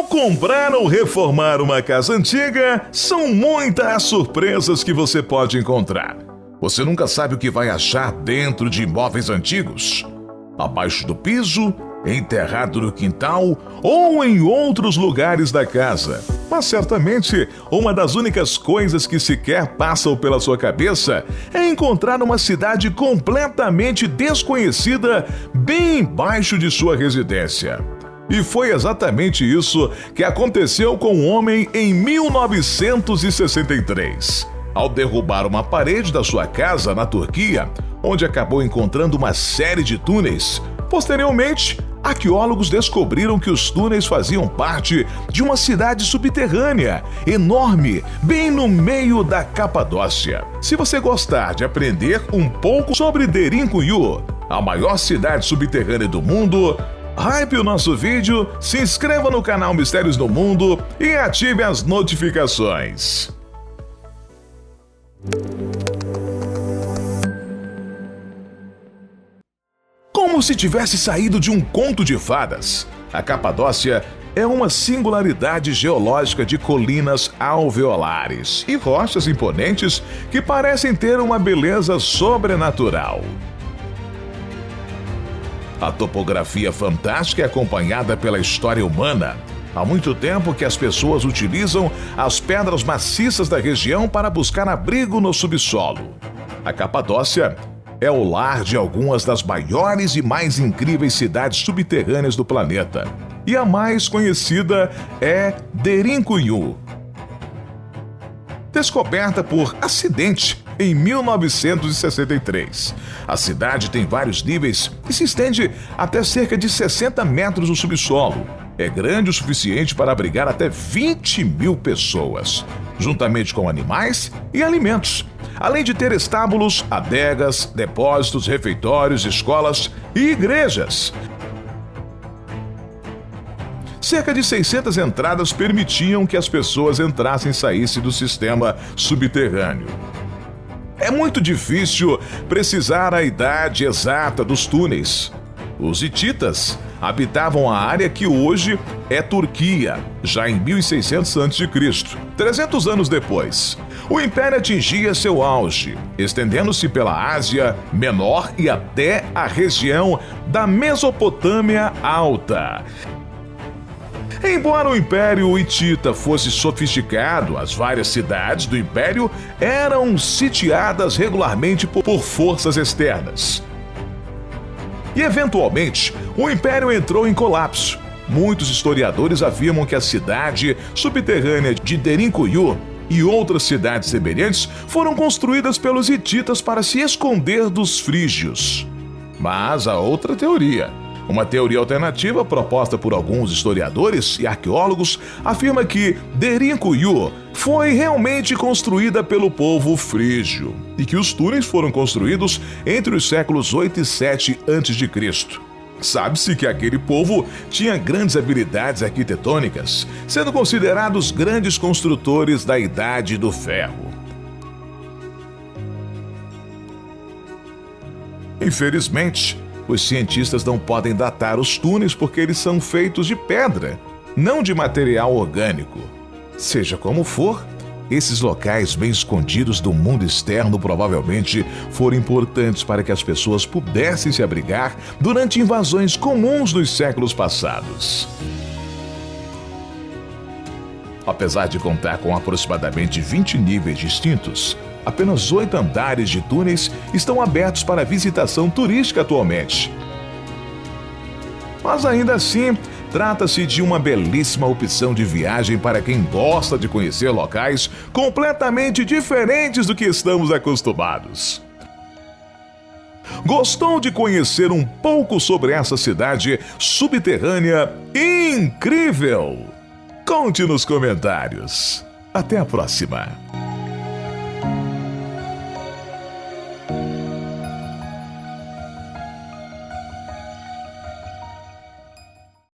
Ao comprar ou reformar uma casa antiga, são muitas as surpresas que você pode encontrar. Você nunca sabe o que vai achar dentro de imóveis antigos. Abaixo do piso, enterrado no quintal ou em outros lugares da casa. Mas certamente, uma das únicas coisas que sequer passam pela sua cabeça é encontrar uma cidade completamente desconhecida bem embaixo de sua residência. E foi exatamente isso que aconteceu com um homem em 1963. Ao derrubar uma parede da sua casa na Turquia, onde acabou encontrando uma série de túneis. Posteriormente, arqueólogos descobriram que os túneis faziam parte de uma cidade subterrânea, enorme, bem no meio da Capadócia. Se você gostar de aprender um pouco sobre Derinkuyu, a maior cidade subterrânea do mundo, hype o nosso vídeo, se inscreva no canal Mistérios do Mundo e ative as notificações. Como se tivesse saído de um conto de fadas, a Capadócia é uma singularidade geológica de colinas alveolares e rochas imponentes que parecem ter uma beleza sobrenatural. A topografia fantástica é acompanhada pela história humana. Há muito tempo que as pessoas utilizam as pedras maciças da região para buscar abrigo no subsolo. A Capadócia é o lar de algumas das maiores e mais incríveis cidades subterrâneas do planeta. E a mais conhecida é Derinkuyu. Descoberta por acidente em 1963. A cidade tem vários níveis e se estende até cerca de 60 metros no subsolo. É grande o suficiente para abrigar até 20 mil pessoas, juntamente com animais e alimentos, além de ter estábulos, adegas, depósitos, refeitórios, escolas e igrejas. Cerca de 600 entradas permitiam que as pessoas entrassem e saíssem do sistema subterrâneo. É muito difícil precisar a idade exata dos túneis. Os hititas habitavam a área que hoje é Turquia, já em 1600 a.C., 300 anos depois. O império atingia seu auge, estendendo-se pela Ásia Menor e até a região da Mesopotâmia Alta. Embora o Império Hitita fosse sofisticado, as várias cidades do Império eram sitiadas regularmente por forças externas. E, eventualmente, o Império entrou em colapso. Muitos historiadores afirmam que a cidade subterrânea de Derinkuyu e outras cidades semelhantes foram construídas pelos hititas para se esconder dos frígios. Mas há outra teoria. Uma teoria alternativa proposta por alguns historiadores e arqueólogos afirma que Derinkuyu foi realmente construída pelo povo frígio e que os túneis foram construídos entre os séculos 8 e 7 a.C. Sabe-se que aquele povo tinha grandes habilidades arquitetônicas, sendo considerados grandes construtores da Idade do Ferro. Infelizmente, os cientistas não podem datar os túneis porque eles são feitos de pedra, não de material orgânico. Seja como for, esses locais bem escondidos do mundo externo provavelmente foram importantes para que as pessoas pudessem se abrigar durante invasões comuns nos séculos passados. Apesar de contar com aproximadamente 20 níveis distintos, apenas 8 andares de túneis estão abertos para visitação turística atualmente. Mas ainda assim, trata-se de uma belíssima opção de viagem para quem gosta de conhecer locais completamente diferentes do que estamos acostumados. Gostou de conhecer um pouco sobre essa cidade subterrânea incrível? Conte nos comentários. Até a próxima!